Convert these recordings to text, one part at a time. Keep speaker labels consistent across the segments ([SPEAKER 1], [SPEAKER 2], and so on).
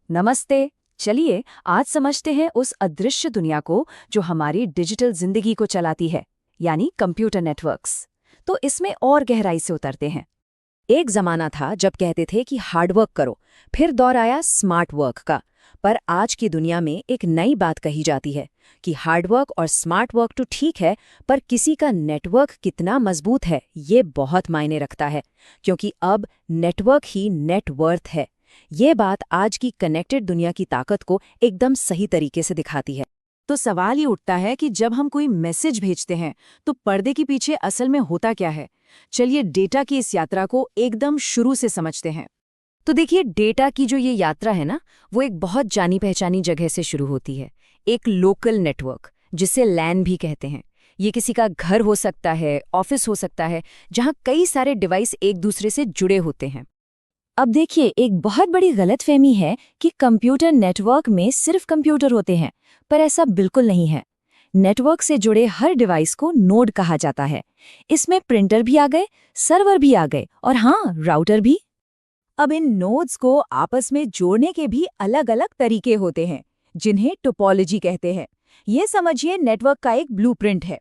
[SPEAKER 1] नमस्ते। चलिए आज समझते हैं उस अदृश्य दुनिया को जो हमारी डिजिटल जिंदगी को चलाती है, यानी कंप्यूटर नेटवर्क्स। तो इसमें और गहराई से उतरते हैं। एक जमाना था जब कहते थे कि हार्डवर्क करो, फिर दौर आया स्मार्ट वर्क का। पर आज की दुनिया में एक नई बात कही जाती है कि हार्डवर्क और स्मार्ट वर्क तो ठीक है, पर किसी का नेटवर्क कितना मजबूत है ये बहुत मायने रखता है, क्योंकि अब नेटवर्क ही नेटवर्थ है। ये बात आज की कनेक्टेड दुनिया की ताकत को एकदम सही तरीके से दिखाती है। तो सवाल ये उठता है कि जब हम कोई मैसेज भेजते हैं तो पर्दे के पीछे असल में होता क्या है। चलिए डेटा की इस यात्रा को एकदम शुरू से समझते हैं। तो देखिए, डेटा की जो ये यात्रा है ना, वो एक बहुत जानी पहचानी जगह से शुरू होती है। एक लोकल नेटवर्क, जिसे लैन भी कहते हैं। ये किसी का घर हो सकता है, ऑफिस हो सकता है, जहाँ कई सारे डिवाइस एक दूसरे से जुड़े होते हैं। अब देखिए, एक बहुत बड़ी गलतफहमी है कि कंप्यूटर नेटवर्क में सिर्फ कंप्यूटर होते हैं, पर ऐसा बिल्कुल नहीं है। नेटवर्क से जुड़े हर डिवाइस को नोड कहा जाता है। इसमें प्रिंटर भी आ गए, सर्वर भी आ गए और हाँ, राउटर भी। अब इन नोड्स को आपस में जोड़ने के भी अलग अलग तरीके होते हैं, जिन्हें टोपोलॉजी कहते हैं। ये समझिए नेटवर्क का एक ब्लूप्रिंट है।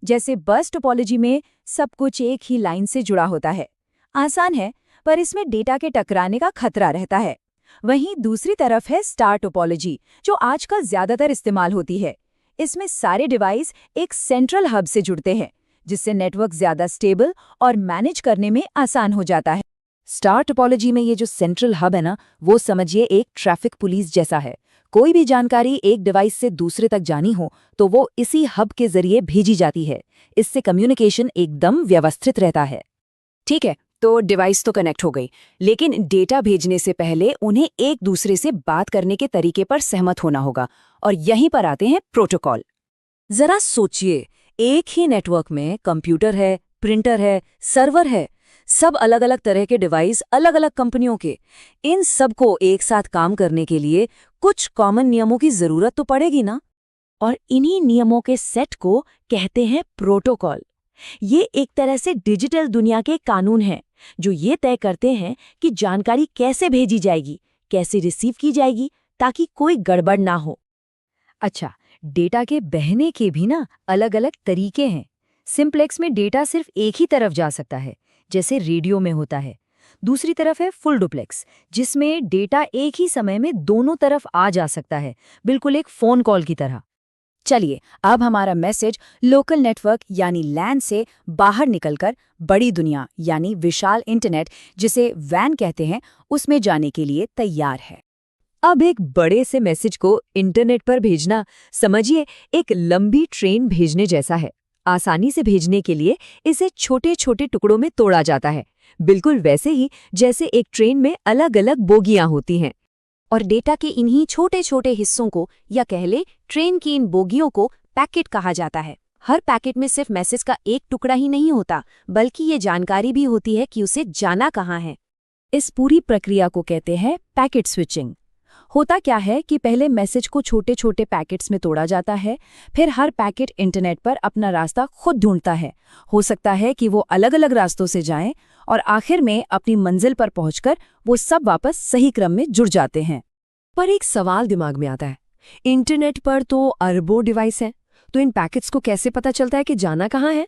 [SPEAKER 1] जैसे बस टोपोलॉजी में सब कुछ एक ही लाइन से जुड़ा होता है। आसान है, पर इसमें डेटा के टकराने का खतरा रहता है। वहीं दूसरी तरफ है स्टार टोपोलॉजी, जो आजकल ज्यादातर इस्तेमाल होती है। इसमें सारे डिवाइस एक सेंट्रल हब से जुड़ते हैं, जिससे नेटवर्क ज्यादा स्टेबल और मैनेज करने में आसान हो जाता है। स्टार टोपोलॉजी में ये जो सेंट्रल हब है ना, वो समझिए एक ट्रैफिक पुलिस जैसा है। कोई भी जानकारी एक डिवाइस से दूसरे तक जानी हो तो वो इसी हब के जरिए भेजी जाती है। इससे कम्युनिकेशन एकदम व्यवस्थित रहता है। ठीक है, तो डिवाइस तो कनेक्ट हो गई, लेकिन डेटा भेजने से पहले उन्हें एक दूसरे से बात करने के तरीके पर सहमत होना होगा, और यहीं पर आते हैं प्रोटोकॉल। जरा सोचिए, एक ही नेटवर्क में कंप्यूटर है, प्रिंटर है, सर्वर है, सब अलग अलग तरह के डिवाइस, अलग अलग कंपनियों के। इन सबको एक साथ काम करने के लिए कुछ कॉमन नियमों की जरूरत तो पड़ेगी ना। और इन्हीं नियमों के सेट को कहते हैं प्रोटोकॉल। ये एक तरह से डिजिटल दुनिया के कानून हैं, जो ये तय करते हैं कि जानकारी कैसे भेजी जाएगी, कैसे रिसीव की जाएगी, ताकि कोई गड़बड़ ना हो। अच्छा, डेटा के बहने के भी ना अलग अलग तरीके हैं। सिंप्लेक्स में डेटा सिर्फ एक ही तरफ जा सकता है, जैसे रेडियो में होता है। दूसरी तरफ है फुल डुप्लेक्स, जिसमें डेटा एक ही समय में दोनों तरफ आ जा सकता है, बिल्कुल एक फोन कॉल की तरह। चलिए, अब हमारा मैसेज लोकल नेटवर्क यानी लैन से बाहर निकलकर बड़ी दुनिया यानी विशाल इंटरनेट, जिसे वैन कहते हैं, उसमें जाने के लिए तैयार है। अब एक बड़े से मैसेज को इंटरनेट पर भेजना समझिए एक लंबी ट्रेन भेजने जैसा है। आसानी से भेजने के लिए इसे छोटे छोटे टुकड़ों में तोड़ा जाता है, बिल्कुल वैसे ही जैसे एक ट्रेन में अलग अलग बोगियां होती हैं। और डेटा के इन्हीं छोटे छोटे हिस्सों को, या कह ले ट्रेन की इन बोगियों को, पैकेट कहा जाता है। हर पैकेट में सिर्फ मैसेज का एक टुकड़ा ही नहीं होता, बल्कि ये जानकारी भी होती है कि उसे जाना कहाँ है। इस पूरी प्रक्रिया को कहते हैं पैकेट स्विचिंग। होता क्या है कि पहले मैसेज को छोटे छोटे पैकेट्स में तोड़ा जाता है, फिर हर पैकेट इंटरनेट पर अपना रास्ता खुद ढूंढता है। हो सकता है कि वो अलग अलग रास्तों से जाएं, और आखिर में अपनी मंजिल पर पहुंचकर वो सब वापस सही क्रम में जुड़ जाते हैं। पर एक सवाल दिमाग में आता है, इंटरनेट पर तो अरबों डिवाइस हैं, तो इन पैकेट्स को कैसे पता चलता है कि जाना कहाँ है?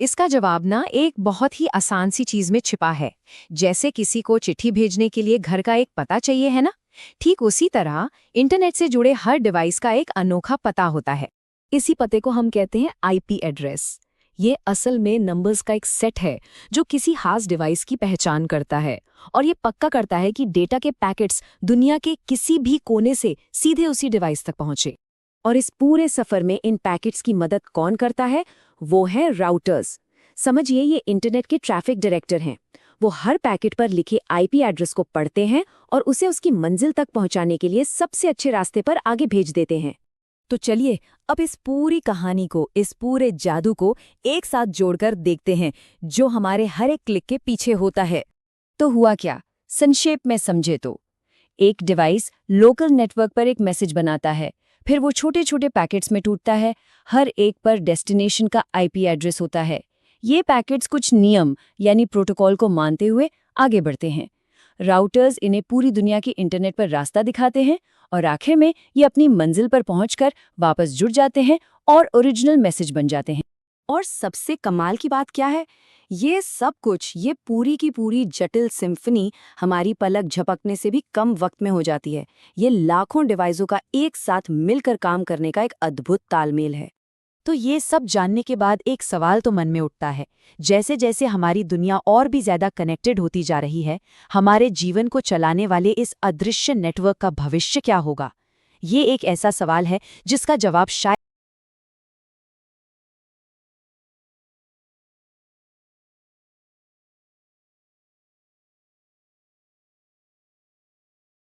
[SPEAKER 1] इसका जवाब ना एक बहुत ही आसान सी चीज में छिपा है। जैसे किसी को चिट्ठी भेजने के लिए घर का एक पता चाहिए है ना, ठीक उसी तरह इंटरनेट से जुड़े हर डिवाइस का एक अनोखा पता होता है। इसी पते को हम कहते हैं आईपी एड्रेस। ये असल में नंबर्स का एक सेट है जो किसी खास डिवाइस की पहचान करता है, और ये पक्का करता है कि डेटा के पैकेट्स दुनिया के किसी भी कोने से सीधे उसी डिवाइस तक पहुंचे। और इस पूरे सफर में इन पैकेट्स की मदद कौन करता है? वो है राउटर्स। समझिए, ये इंटरनेट के ट्रैफिक डायरेक्टर हैं। वो हर पैकेट पर लिखे आईपी एड्रेस को पढ़ते हैं और उसे उसकी मंजिल तक पहुंचाने के लिए सबसे अच्छे रास्ते पर आगे भेज देते हैं। तो चलिए, अब इस पूरी कहानी को, इस पूरे जादू को एक साथ जोड़कर देखते हैं, जो हमारे हर एक क्लिक के पीछे होता है। तो हुआ क्या, संक्षेप में समझे तो एक डिवाइस लोकल नेटवर्क पर एक मैसेज बनाता है, फिर वो छोटे छोटे पैकेट्स में टूटता है। हर एक पर डेस्टिनेशन का आईपी एड्रेस होता है। ये पैकेट्स कुछ नियम यानी प्रोटोकॉल को मानते हुए आगे बढ़ते हैं। राउटर्स इन्हें पूरी दुनिया की इंटरनेट पर रास्ता दिखाते हैं और आखिर में ये अपनी मंजिल पर पहुंचकर वापस जुड़ जाते हैं और ओरिजिनल मैसेज बन जाते हैं। और सबसे कमाल की बात क्या है, ये सब कुछ, ये पूरी की पूरी जटिल सिम्फनी हमारी पलक झपकने से भी कम वक्त में हो जाती है। ये लाखों डिवाइसों का एक साथ मिलकर काम करने का एक अद्भुत तालमेल है। तो ये सब जानने के बाद एक सवाल तो मन में उठता है, जैसे जैसे हमारी दुनिया और भी ज्यादा कनेक्टेड होती जा रही है, हमारे जीवन को चलाने वाले इस अदृश्य नेटवर्क का भविष्य क्या होगा? ये एक ऐसा सवाल है जिसका जवाब शायद